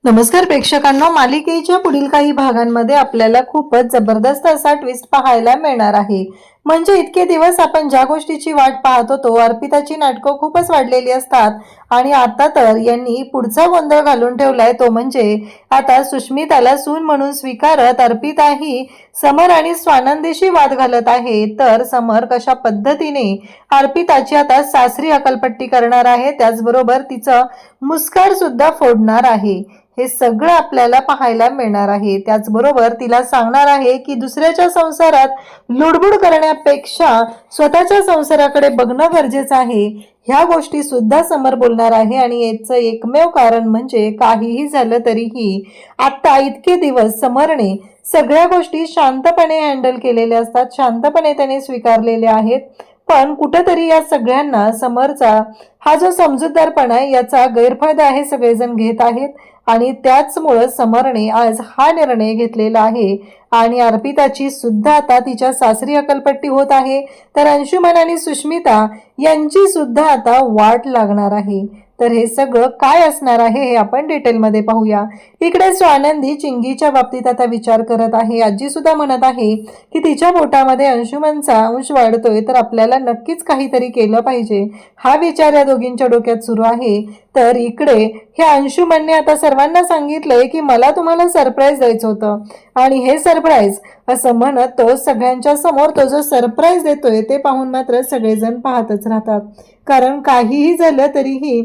नमस्कार प्रेक्षकांनो, मालिकेच्या पुढील काही भागांमध्ये आपल्याला खूपच जबरदस्त असा ट्विस्ट पाहायला मिळणार आहे। म्हणजे इतके दिवस आपण ज्या गोष्टीची वाट पाहत होतो, अर्पिताची नाटकं खूपच वाढलेली असतात आणि आता तर यांनी पुढचा गोंधळ घालून ठेवलाय। तो म्हणजे आता सुष्मिताला सून म्हणून स्वीकारत अर्पिता ही समर आणि स्वानंदीशी वाद घालत आहे। तर समर कशा पद्धतीने अर्पिताची आता सासरी हकालपट्टी करणार आहे, त्याचबरोबर तिचं मुस्काड सुद्धा फोडणार आहे, हे सगळं आपल्याला पाहायला मिळणार आहे। त्याचबरोबर तिला सांगणार आहे की दुसऱ्याच्या संसारात लुडबुड करण्यापेक्षा स्वतःच्या संसाराकडे बघणं गरजेचं आहे। ह्या गोष्टी सुद्धा समर बोलणार आहे आणि याचं एकमेव कारण म्हणजे काहीही झालं तरीही आता इतके दिवस समरने सगळ्या गोष्टी शांतपणे हँडल केलेल्या असतात, शांतपणे त्याने स्वीकारलेल्या आहेत। पण कुठेतरी या सगळ्यांना समरचा हा जो समजूतदारपणा आहे याचा गैरफायदा आहे सगळेजण घेत आहेत आणि त्याचमुळे समरने आज हा निर्णय घेतलेला आहे आणि अर्पिताची सुद्धा आता तिच्या सासरी हकालपट्टी होत आहे। तर अंशुमन आणि सुष्मिता यांची सुद्धा आता वाट लागणार आहे। तर हे सगळं काय असणार आहे हे आपण डिटेलमध्ये पाहूया। इकडे स्वानंदी चिंगीच्या बाबतीत आता विचार करत आहे। आजी सुद्धा म्हणत आहे की तिच्या पोटामध्ये अंशुमनचा अंश वाढतोय, तर आपल्याला नक्कीच काहीतरी केलं पाहिजे, हा विचार या दोघींच्या डोक्यात सुरू आहे। तर इकडे हे अंशुमनने आता सर्वांना सांगितलंय की मला तुम्हाला सरप्राईज द्यायचं होतं आणि हे सरप्राईज असं म्हणत तो सगळ्यांच्या समोर तो जो सरप्राईज देतोय ते पाहून मात्र सगळेजण पाहतच राहतात। कारण काहीही झालं तरीही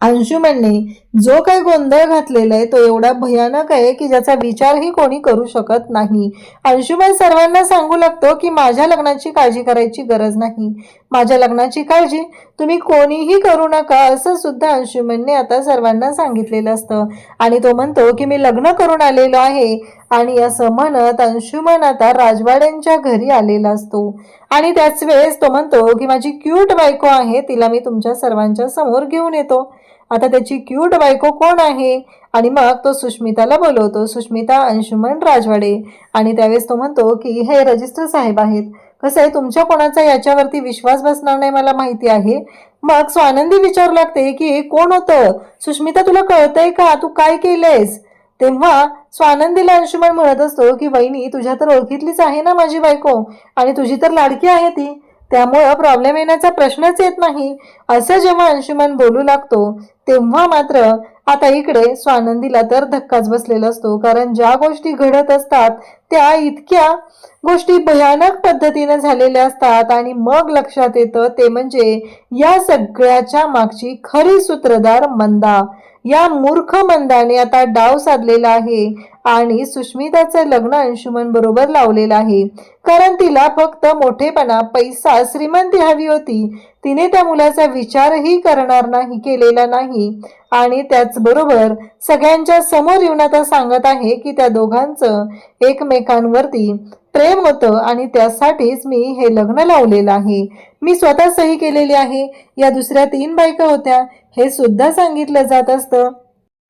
अंशुमनने जो काही गोंधळ घातलेला आहे तो एवढा भयानक आहे की ज्याचा विचारही कोणी करू शकत नाही। अंशुमन सर्वांना सांगू लागतो की माझ्या लग्नाची काळजी करायची गरज नाही, माझ्या लग्नाची काळजी तुम्ही कोणीही करू नका, असं सुद्धा अंशुमनने आता सर्वांना सांगितलेलं असतं। आणि तो म्हणतो की मी लग्न करून आलेलो आहे आणि असं म्हणत अंशुमन आता राजवाड्यांच्या घरी आलेला असतो आणि त्याच वेळेस तो म्हणतो की माझी क्यूट बायको आहे, तिला मी तुमच्या सर्वांच्या समोर घेऊन येतो। आता त्याची क्यूट बायको कोण आहे आणि मग तो सुष्मिताला बोलवतो, सुष्मिता, अंशुमन, राजवाडे। आणि त्यावेळेस तो म्हणतो की हे रजिस्टर साहेब आहेत, कसं आहे तुमच्या कोणाचा याच्यावरती विश्वास बसणार नाही मला माहिती आहे। मग स्वानंदी विचारू लागते की कोण होतं, सुष्मिता तुला कळतंय का, तू काय केलंयस? तेव्हा स्वानंदीला अंशुमन म्हणत असतो की वहिनी तुझ्या तर ओळखीतलीच आहे ना माझी बायको आणि तुझी तर लाडकी आहे ती, त्यामुळं प्रॉब्लेम येण्याचा प्रश्नच येत नाही। असं जेव्हा अंशुमन बोलू लागतो तेव्हा मात्र आता इकडे स्वानंदीला तर धक्काच बसलेला असतो, कारण ज्या गोष्टी घडत असतात त्या इतक्या गोष्टी भयानक पद्धतीने झालेल्या असतात आणि मग लक्षात येतं ते म्हणजे या सगळ्याच्या मागची खरी सूत्रधार मंदा, या मूर्ख मंदाने आता डाव साधलेला आहे आणि सुष्मिताचं लग्न अंशुमन बरोबर लावलेलं आहे। कारण तिला फक्त मोठेपणा, पैसा, श्रीमंती हवी होती, तिने त्या मुलाचा विचारही करणार नाही केलेला नाही आणि त्याचबरोबर सगळ्यांच्या समोर येऊन आता सांगत आहे की त्या दोघांचं एकमेकांवरती प्रेम होतं आणि त्यासाठीच मी हे लग्न लावलेलं आहे, मी स्वतः सही केलेली आहे, या दुसऱ्या 3 बायका होत्या हे सुद्धा सांगितलं जात असतं।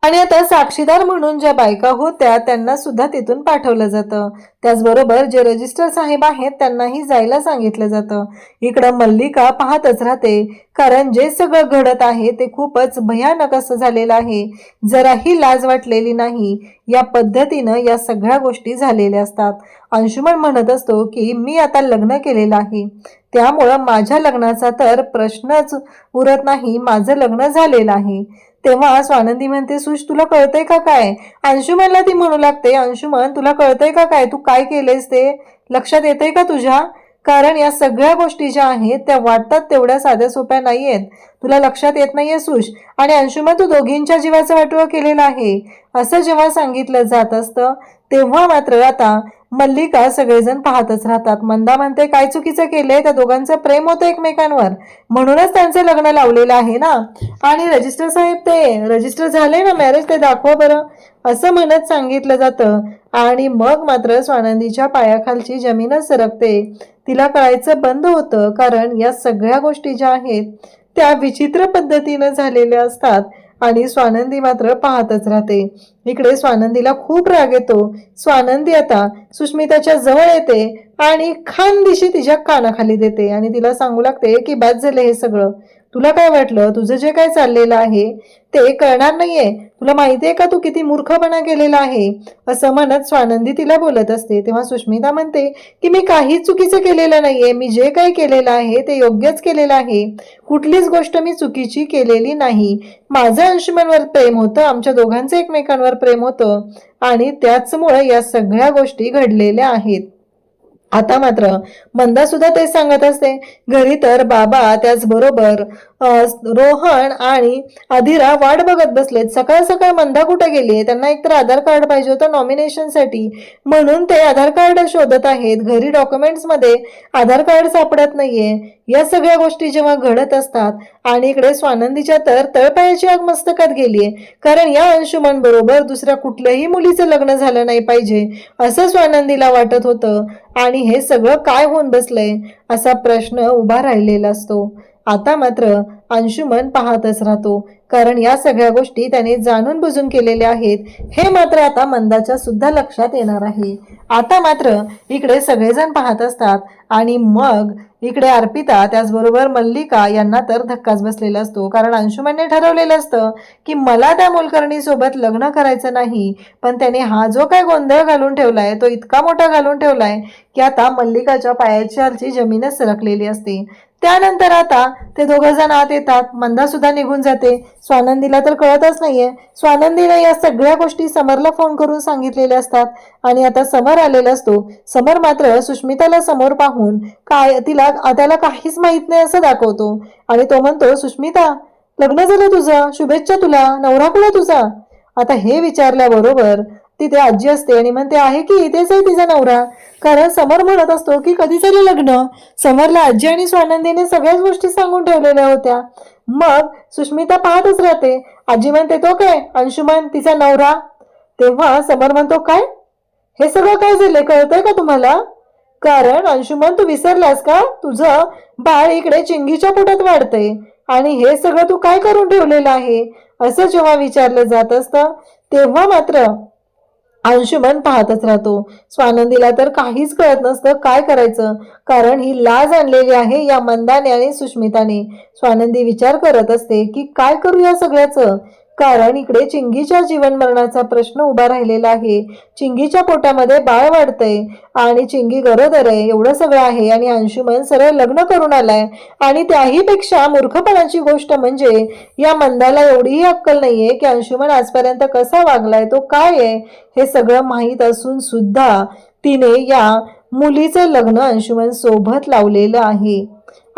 आणि आता साक्षीदार म्हणून ज्या बायका होत्या त्यांना सुद्धा तिथून पाठवलं जातं, त्याचबरोबर जे रजिस्टर साहेब आहेत त्यांनाही जायला सांगितलं जातं। इकडं मल्लिका पाहतच राहते, कारण जे सगळं घडत आहे ते खूपच भयानक असं झालेलं आहे, जराही लाज वाटलेली नाही। या पद्धतीनं या सगळ्या गोष्टी झालेल्या असतात। अंशुमन म्हणत असतो की मी आता लग्न केलेलं आहे, त्यामुळं माझ्या लग्नाचा तर प्रश्नच उरत नाही, माझं लग्न झालेलं आहे। तेव्हा स्वानंदी म्हणते सुश तुला कळतंय का काय? अंशुमनला ती म्हणू लागते अंशुमन तुला कळतंय का काय, तू काय केलेस ते लक्षात येतंय का तुझ्या? कारण या सगळ्या गोष्टी ज्या आहेत त्या वाटतात तेवढ्या साध्या सोप्या नाहीयेत, तुला लक्षात येत नाहीये सुश? आणि अंशुमन तू दोघींच्या जीवाचं वाटोळं केलेलं आहे, असं जेव्हा सांगितलं जात असतं तेव्हा मात्र आता मल्लिका सगळेजण पाहतच राहतात। मंदा म्हणते काय चुकीचं केलंय, त्या दोघांचं प्रेम होतं एकमेकांवर म्हणूनच त्यांचं लग्न लावलेलं आहे ना, आणि रजिस्टर साहेब ते रजिस्टर झालंय ना मॅरेज, ते दाखवा बरं, असं म्हणत सांगितलं जातं। आणि मग मात्र स्वानंदीच्या पायाखालची जमीनच सरकते, तिला कळायचं बंद होतं, कारण या सगळ्या गोष्टी ज्या आहेत त्या विचित्र पद्धतीनं झालेल्या असतात आणि स्वानंदी मात्र पाहतच राहते। इकडे स्वानंदीला खूप राग येतो, स्वानंदी आता सुष्मिताच्या जवळ येते आणि खानदिशी तिच्या कानाखाली देते आणि तिला सांगू लागते की बस झाले हे सगळं, तुला काय वाटलं तुझं जे काय चाललेलं आहे ते कळणार नाहीये? तुला माहितीये का तू किती मूर्खपणा केलेला आहे? असं म्हणत स्वानंदी तिला बोलत असते. तेव्हा सुष्मिता म्हणते की मी काहीच चुकीचं केलेलं नाहीये, मी जे काही केलेलं आहे ते योग्यच केलेलं आहे, कुठलीच गोष्ट मी चुकीची केलेली नाही. माझं अंशुमनवर प्रेम होतं, आमच्या दोघांचं एकमेकांवर प्रेम होतं आणि त्याचमुळे या सगळ्या गोष्टी घडलेल्या आहेत. आता मात्र मंदा सुद्धा तेच सांगत असते. घरी तर बाबा त्याचबरोबर रोहन आणि अधिरा वाट बघत बसलेत. सकाळ सकाळ मंदा कुठे गेली? त्यांना एकतर आधार कार्ड पाहिजे होतं नॉमिनेशनसाठी, म्हणून ते आधार कार्ड शोधत आहेत. घरी डॉक्युमेंट्स मध्ये आधार कार्ड सापडत नाहीये. या सगळ्या गोष्टी जेव्हा घडत असतात आणि इकडे स्वानंदीच्या तर तळपायाची आग मस्तकात गेलीये, कारण या अंशुमन बरोबर दुसऱ्या कुठल्याही मुलीचं लग्न झालं नाही पाहिजे असं स्वानंदीला वाटत होतं. आणि हे सगळं काय होऊन बसलंय असा प्रश्न उभा राहिलेला असतो. आता मात्र अंशुमन पाहतच राहतो, कारण या सगळ्या गोष्टी त्याने जाणून बुजून केलेल्या आहेत हे मात्र आता मंदाच्या सुद्धा लक्षात येणार आहे. आता मात्र इकडे सगळेजण पाहत असतात आणि मग इकडे अर्पिता त्याचबरोबर मल्लिका यांना तर धक्काच बसलेला असतो, कारण अंशुमनने ठरवलेलं असतं की मला त्या मोलकर्णी सोबत लग्न करायचं नाही, पण त्याने हा जो काय गोंधळ घालून ठेवलाय तो इतका मोठा घालून ठेवलाय की आता मल्लिकाच्या पायाची जमीनच सरकलेली असते. त्यानंतर आता ते दोघं जण आत येतात. मंदा सुद्धा निघून जाते. स्वानंदीला तर कळतच नाहीये. स्वानंदीने या सगळ्या गोष्टी समरला फोन करून सांगितलेल्या असतात आणि आता समर आलेला असतो. समर मात्र सुष्मिताला समोर पाहून काय त्याला काहीच माहित नाही असं दाखवतो आणि तो म्हणतो, सुष्मिता लग्न झालं तुझं, शुभेच्छा तुला, नवरा कुठे तुझा? आता हे विचारल्याबरोबर तिथे आजी असते आणि म्हणते आहे की इथेच आहे तिचा नवरा, कारण समर म्हणत असतो की कधी झालं लग्न. समरला आजी आणि स्वानंदीने सगळ्याच गोष्टी सांगून ठेवलेल्या होत्या. मग सुष्मिता पाहतच राहते. आजी म्हणते तो काय अंशुमन तिचा नवरा. तेव्हा समर म्हणतो काय हे सगळं काय झालंय कळतंय का तुम्हाला? कारण अंशुमन तू विसरलास का, तुझं बाळ इकडे चिंगीच्या पोटात वाढतंय आणि हे सगळं तू काय करून ठेवलेलं आहे असं जेव्हा विचारलं जात असतं तेव्हा मात्र अंशुमन पाहतच राहतो. स्वानंदीला तर काहीच कळत नसतं काय करायचं, कारण ही लाज आणलेली आहे या मंदाने आणि सुष्मिताने. स्वानंदी विचार करत असते की काय करू या सगळ्याचं, कारण इकडे चिंगीच्या जीवन मरणाचा प्रश्न उभा राहिलेला आहे. चिंगीच्या पोटामध्ये बाळ वाढतंय आणि चिंगी गरोदर आहे, एवढं सगळं आहे आणि अंशुमन सरळ लग्न करून आलाय. आणि त्याही पेक्षा मूर्खपणाची गोष्ट म्हणजे या मंदाला एवढीही अक्कल नाहीये की अंशुमन आजपर्यंत कसा वागलाय, तो काय आहे हे सगळं माहीत असून सुद्धा तिने या मुलीचं लग्न अंशुमन सोबत लावलेलं आहे.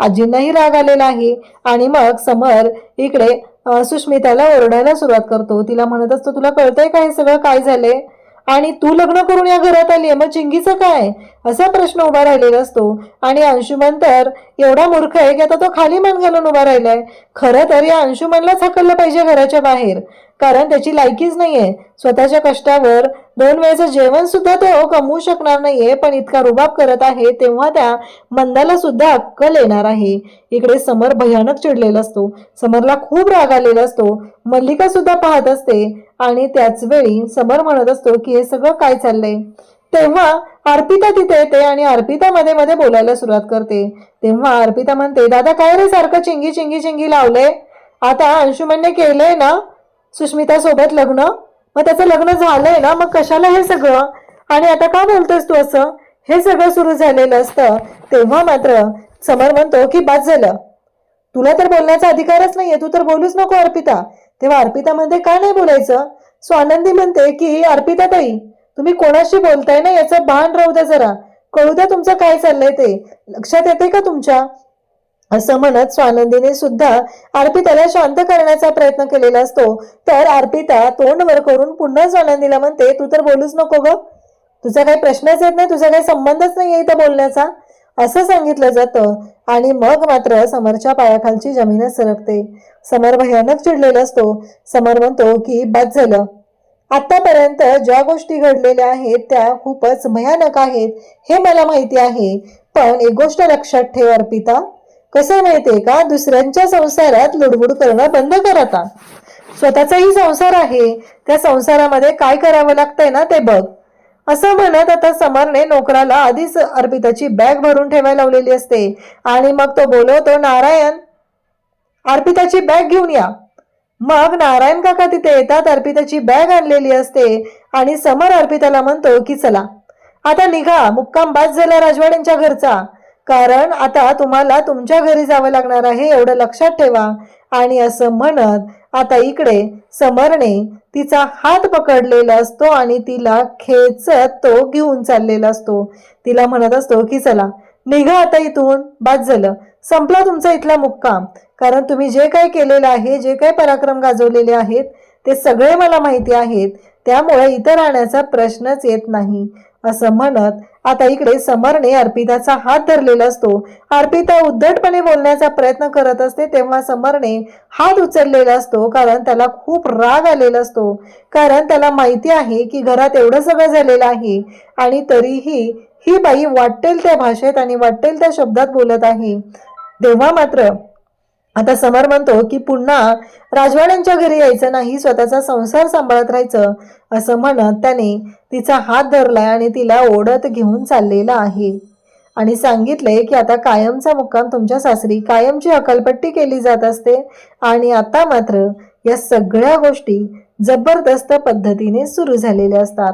आजींनाही राग आलेला आहे आणि मग समर इकडे सुष्मिताला ओरडायला सुरुवात करतो. तिला म्हणत असतो तुला कळतंय का हे सगळं काय झालंय आणि तू लग्न करून या घरात आली मग चिंगीचं काय, असा प्रश्न उभा राहिलेला असतो. आणि अंशुमन तर एवढा मूर्ख आहे की आता तो खाली मान घालून उभा राहिलाय. खरं तर या अंशुमनलाच हाकललं पाहिजे घराच्या बाहेर, कारण त्याची लायकीच नाहीये. स्वतःच्या कष्टावर 2 वेळेचं जेवण सुद्धा तो कमवू शकणार नाहीये, पण इतका रुबाब करत आहे तेव्हा त्या मंदाला सुद्धा अक्कल येणार आहे. इकडे समर भयानक चिडलेला असतो. समरला खूप राग आलेला असतो. मल्लिका सुद्धा पाहत असते आणि त्याच वेळी समर म्हणत असतो की हे सगळं काय चाललंय. तेव्हा अर्पिता तिथे येते आणि अर्पिता मध्ये मध्ये बोलायला सुरुवात करते. तेव्हा अर्पिता म्हणते दादा काय रे सारखं चिंगी चिंगी चिंगी लावलंय, आता अंशुमनने केलंय ना सुष्मिता सोबत लग्न, मग त्याचं लग्न झालंय ना, मग कशाला हे सगळं आणि आता का बोलतोस तू असं, हे सगळं सुरू झालेलं असतं. तेव्हा मात्र समर म्हणतो की बाद झालं, तुला तर बोलण्याचा अधिकारच नाहीये, तू तर बोलूच नको अर्पिता. तेव्हा अर्पिता म्हणते का नाही बोलायचं. स्वानंदी म्हणते की अर्पिता ताई तुम्ही कोणाशी बोलताय ना याचं भान राहू द्या, जरा कळू द्या तुमचं काय चाललंय ते, लक्षात येते का तुमच्या, असं म्हणत स्वानंदीने सुद्धा अर्पिताला शांत करण्याचा प्रयत्न केलेला असतो. तर अर्पिता तोंड वर करून पुन्हा स्वानंदीला म्हणते तू तर बोलूच नको ग, तुझा काही प्रश्नच येत नाही, तुझा काही संबंधच नाही इथं बोलण्याचा, असं सांगितलं जातं. आणि मग मात्र समरच्या पायाखालची जमीनच सरकते. समर भयानक चिडलेला असतो. समर म्हणतो की बाद झालं, आतापर्यंत ज्या गोष्टी घडलेल्या आहेत त्या खूपच भयानक आहेत हे मला माहिती आहे, पण एक गोष्ट लक्षात ठेव अर्पिता, कसं माहितीये का, दुसऱ्यांच्या संसारात लुडबुड करणं बंद कर. आता स्वतःचाही संसार आहे, त्या संसारामध्ये काय करावं लागतंय ना ते बघ, असं म्हणत आता समरने नोकराला आधीच अर्पिताची बॅग भरून ठेवायला लावलेली असते. आणि मग तो बोलवतो नारायण. अर्पिताची बॅग घेऊन या. मग नारायण काका तिथे येतात. अर्पिताची बॅग आणलेली असते आणि समर अर्पिताला म्हणतो की चला आता निघा, मुक्काम बास झाला राजवाड्यांच्या घरचा, कारण आता तुम्हाला तुमच्या घरी जावं लागणार आहे, एवढं लक्षात ठेवा. आणि असं म्हणत आता इकडे समरने तिचा हात पकडलेला असतो आणि तिला खेचत तो घेऊन चाललेला असतो. तिला म्हणत असतो की चला निघा आता इथून, बास झालं, संपला तुमचा इथला मुक्काम, कारण तुम्ही जे काही केलेलं आहे, जे काही पराक्रम गाजवलेले आहेत ते सगळे मला माहिती आहेत, त्यामुळे इथं राहण्याचा प्रश्नच येत नाही. असं म्हणत आता इकडे समरने अर्पिताचा हात धरलेला असतो. अर्पिता उद्धटपणे बोलण्याचा प्रयत्न करत असते तेव्हा समरने हात उचललेला असतो, कारण त्याला खूप राग आलेला असतो, कारण त्याला माहिती आहे की घरात एवढं सगळं झालेलं आहे आणि तरीही ही बाई वाटेल त्या भाषेत आणि वाटेल त्या शब्दात बोलत आहे. तेव्हा मात्र आता समर म्हणतो की पुन्हा राजवाड्यांच्या घरी यायचं नाही, स्वतःचा संसार सांभाळत राहायचं. असं म्हणत त्याने तिचा हात धरलाय आणि तिला ओढत घेऊन चाललेला आहे आणि सांगितलंय की आता कायमचा मुक्काम तुमच्या सासरी, कायमची हकालपट्टी केली जात असते. आणि आता मात्र या सगळ्या गोष्टी जबरदस्त पद्धतीने सुरू झालेल्या असतात.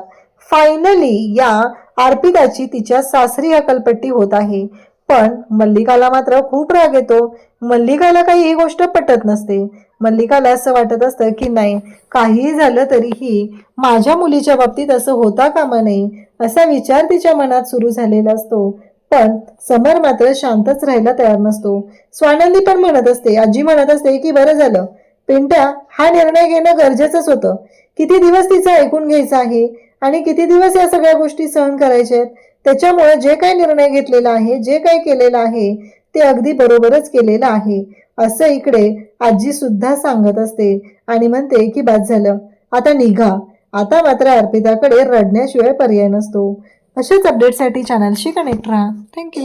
फायनली या अर्पिताची तिच्या सासरी हकालपट्टी होत आहे. पण मल्लिकाला मात्र खूप राग येतो. मल्लिकाला काही ही गोष्ट पटत नसते. मल्लिकाला असं वाटत असतं की नाही, काहीही झालं तरीही माझ्या मुलीच्या बाबतीत असं होता कामा नये, असा विचार तिच्या मनात सुरू झालेला असतो. पण समर मात्र शांतच राहायला तयार नसतो. स्वानंदी पण म्हणत असते, आजी म्हणत असते की बरं झालं पिंट्या, हा निर्णय घेणं गरजेचंच होतं. किती दिवस तिचं ऐकून घ्यायचं आहे आणि किती दिवस या सगळ्या गोष्टी सहन करायच्या आहेत. त्याच्यामुळे जे काही निर्णय घेतलेला आहे, जे काही केलेलं आहे ते अगदी बरोबरच केलेलं आहे, असं इकडे आजी सुद्धा सांगत असते आणि म्हणते की बस झालं, आता निघा. आता मात्र अर्पिताकडे रडण्याशिवाय पर्याय नसतो. अशाच अपडेटसाठी चॅनलशी कनेक्ट राहा. थँक्यू.